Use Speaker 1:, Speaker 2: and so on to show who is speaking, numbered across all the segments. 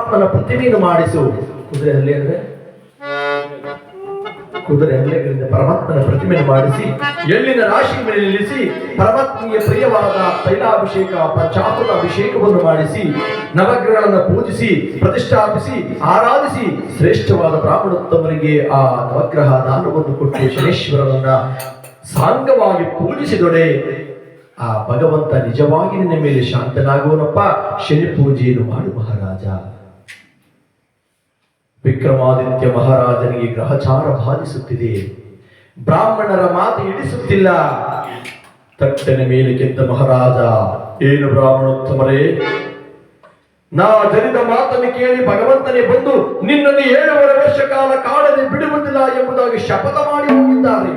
Speaker 1: ಪರಮಾತ್ಮನ ಪ್ರತಿಮೆಯನ್ನು ಮಾಡಿಸು. ಕುದುರೆ ಹಲ್ಲೆ ಅಂದ್ರೆ ಕುದುರೆ ಹಲ್ಲೆಗಳಿಂದ ಪರಮಾತ್ಮನ ಪ್ರತಿಮೆಯನ್ನು ಮಾಡಿಸಿ ಎಳ್ಳಿನ ರಾಶಿ ಮೇಲೆ ನಿಲ್ಲಿಸಿ ಪರಮಾತ್ಮನಿಗೆ ಪ್ರಿಯವಾದ ತೈಲಾಭಿಷೇಕ ಪಂಚಾಮೃತ ಅಭಿಷೇಕವನ್ನು ಮಾಡಿಸಿ ನವಗ್ರಹಗಳನ್ನು ಪೂಜಿಸಿ ಪ್ರತಿಷ್ಠಾಪಿಸಿ ಆರಾಧಿಸಿ ಶ್ರೇಷ್ಠವಾದ ಬ್ರಾಹ್ಮಣೋತ್ತಮರಿಗೆ ಆ ನವಗ್ರಹ ದಾನವನ್ನು ಕೊಟ್ಟು ಶನೇಶ್ವರನನ್ನ ಸಾಂಗವಾಗಿ ಪೂಜಿಸಿದೊಡೆ ಆ ಭಗವಂತ ನಿಜವಾಗಿ ನಿನ್ನ ಮೇಲೆ ಶಾಂತನಾಗುವನಪ್ಪ. ಶನಿ ಪೂಜೆಯನ್ನು ಮಾಡು ಮಹಾರಾಜ. ವಿಕ್ರಮಾದಿತ್ಯ ಮಹಾರಾಜನಿಗೆ ಗ್ರಹಚಾರ ಬಾಧಿಸುತ್ತಿದೆ. ಬ್ರಾಹ್ಮಣರ ಮಾತು ಇಡಿಸುತ್ತಿಲ್ಲ. ತಟ್ಟನೆ ಮೇಲೆ ಕೆದ್ದ ಮಹಾರಾಜ, ಏನು ಬ್ರಾಹ್ಮಣೋತ್ತಮರೇ, ನಾ ಜನಿದ ಮಾತನ್ನು ಕೇಳಿ ಭಗವಂತನೇ ಬಂದು ನಿನ್ನನ್ನು 7.5 ವರ್ಷ ಕಾಲ ಕಾಡದೆ ಬಿಡುವುದಿಲ್ಲ ಎಂಬುದಾಗಿ ಶಪಥ ಮಾಡಿ ಹೋಗಿದ್ದಾರೆ.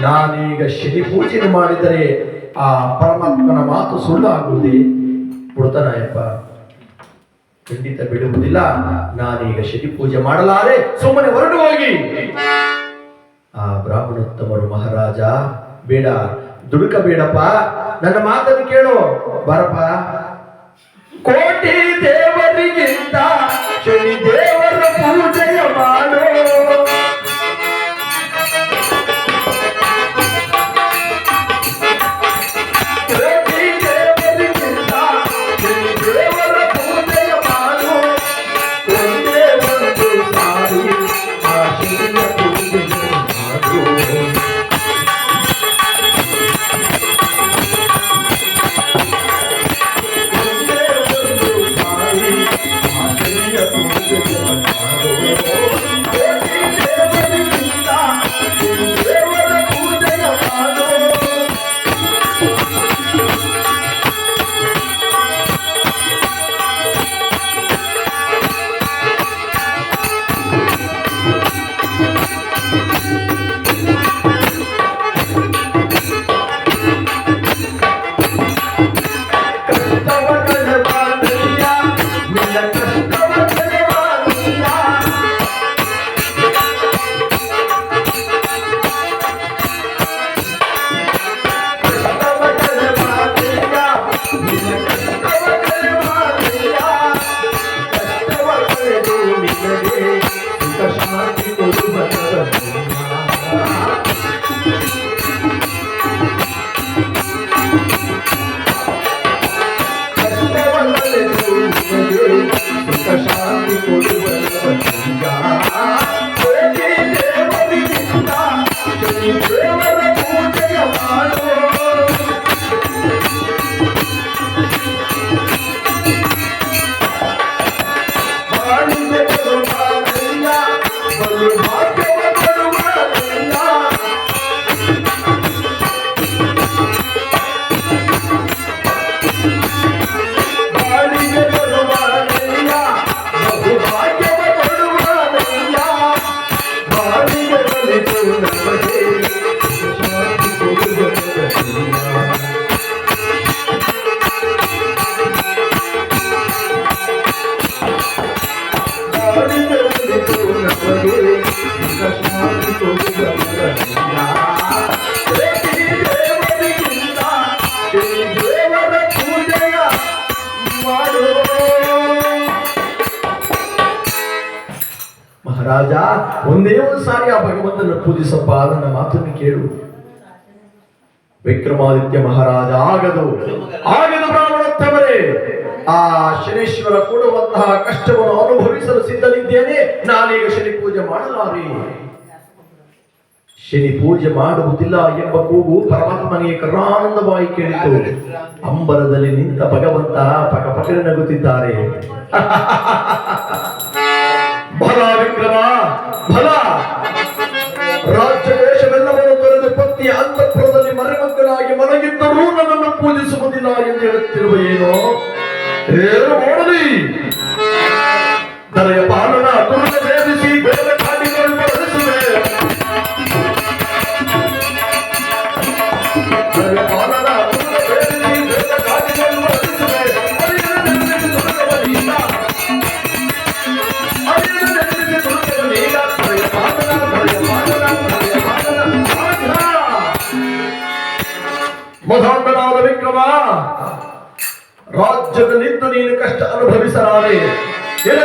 Speaker 1: ನಾನೀಗ ಶನಿ ಪೂಜೆ ಮಾಡಿದರೆ ಆ ಪರಮಾತ್ಮನ ಮಾತು ಸುಳ್ಳಾಗುವುದೇ? ಬಿಡ್ತಾನಪ್ಪ, ಖಂಡಿತ ಬಿಡುವುದಿಲ್ಲ. ನಾನೀಗ ಶನಿ ಪೂಜೆ ಮಾಡಲಾರೆ, ಸುಮ್ಮನೆ ಹೊರಟು ಹೋಗಿ. ಆ ಬ್ರಾಹ್ಮಣೋತ್ತಮರು, ಮಹಾರಾಜ ಬೇಡ, ದುಡುಕಬೇಡಪ್ಪ, ನನ್ನ ಮಾತನ್ನು ಕೇಳು, ಬರಪ್ಪ. ಕೋಟಿ ದೇವರಿಗಿಂತ ಶನಿ ದೇವರ ಪೂಜೆಯ ಮಾಡು. ಮಹಾರಾಜ, ಒಂದೇ ಒಂದು ಸಾರಿ ಆ ಭಗವಂತನ ಪೂಜಿಸಪ್ಪ, ನನ್ನ ಮಾತನ್ನು ಕೇಳು. ವಿಕ್ರಮಾದಿತ್ಯ ಮಹಾರಾಜ, ಆಗದು ಬ್ರಾಹ್ಮಣೋತ್ತಮರೇ, ಆ ಶನೇಶ್ವರ ಕೊಡುವಂತಹ ಕಷ್ಟವನ್ನು ಅನುಭವಿಸಲು ಸಿದ್ಧನಿದ್ದೇನೆ. ನಾನೀಗ ಶನಿ ಪೂಜೆ ಮಾಡಲಾರೆ. ಶನಿ ಪೂಜೆ ಮಾಡುವುದಿಲ್ಲ ಎಂಬ ಕೂಗು ಪರಮಾತ್ಮನಿಗೆ ಕರುಣಾನಂದವಾಗಿ ಕೇಳಿತು. ಅಂಬರದಲ್ಲಿ ನಿಂತ ಭಗವಂತ ಪಕಪಕನೆ ನಗುತ್ತಿದ್ದಾರೆ. ಬಲ ವಿಕ್ರಮ, ಬಲ. ರಾಜ್ಯ ದೇಶವೆಲ್ಲವನ್ನು ತೊರೆದು ಪತ್ನಿಯ ಅಂತಃಪುರದಲ್ಲಿ ಮರೆಮಕ್ಕಳಾಗಿ ಮಲಗಿದ್ದರೂ ನನ್ನನ್ನು ಪೂಜಿಸುವುದಿಲ್ಲ ಎಂದು ಹೇಳುತ್ತಿರುವ ಏನೋ ಮಾಡಲಿ. ದರೆಯ ಪಾಲನ ತುರುಳ ಸೇರಿಸಿ ಬೇಡ ಕಾಡಿಗಳು ಬಳಸುವೆ. ದರೆಯ ಪಾಲನ ತುರುಳ ಸೇರಿಸಿ ಬೇಡ ಕಾಡಿಗಳು ಬಳಸುವೆ. ಮಧಾಂತನಾದ ವಿಕ್ರಮ, ರಾಜ್ಯದಲ್ಲಿದ್ದು ನೀನು ಕಷ್ಟ ಅನುಭವಿಸಲಾರೆ,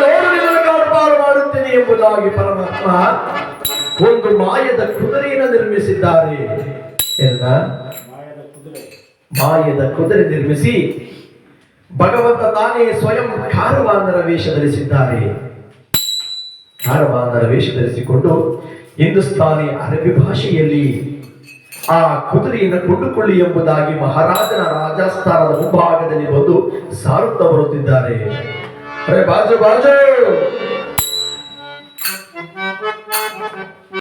Speaker 1: ನೋಡು ನಿನ್ನನ್ನು ಕಾಡುಪಾಡು ಮಾಡುತ್ತೇನೆ ಎಂಬುದಾಗಿ ಪರಮಾತ್ಮ ಒಂದು ಮಾಯದ ಕುದುರೆಯನ್ನು ನಿರ್ಮಿಸಿದ್ದಾರೆ. ಮಾಯದ ಕುದುರೆ ನಿರ್ಮಿಸಿ ಭಗವಂತ ತಾನೇ ಸ್ವಯಂ ಕಾರವಾನರ ವೇಷ ಧರಿಸಿದ್ದಾರೆ. ಕಾರವಾನರ ವೇಷ ಧರಿಸಿಕೊಂಡು ಹಿಂದೂಸ್ತಾನಿ ಅರಬಿ ಭಾಷೆಯಲ್ಲಿ ಆ ಕುದುರೆಯನ್ನು ಕೊಂಡುಕೊಳ್ಳಿ ಎಂಬುದಾಗಿ ಮಹಾರಾಜನ ರಾಜಸ್ಥಾನದ ಮುಂಭಾಗದಲ್ಲಿ ಬಂದು ಸಾರುತ್ತಾ ಬರುತ್ತಿದ್ದಾರೆ. ಅರೆ ಬಾಜು ಬಾಜು,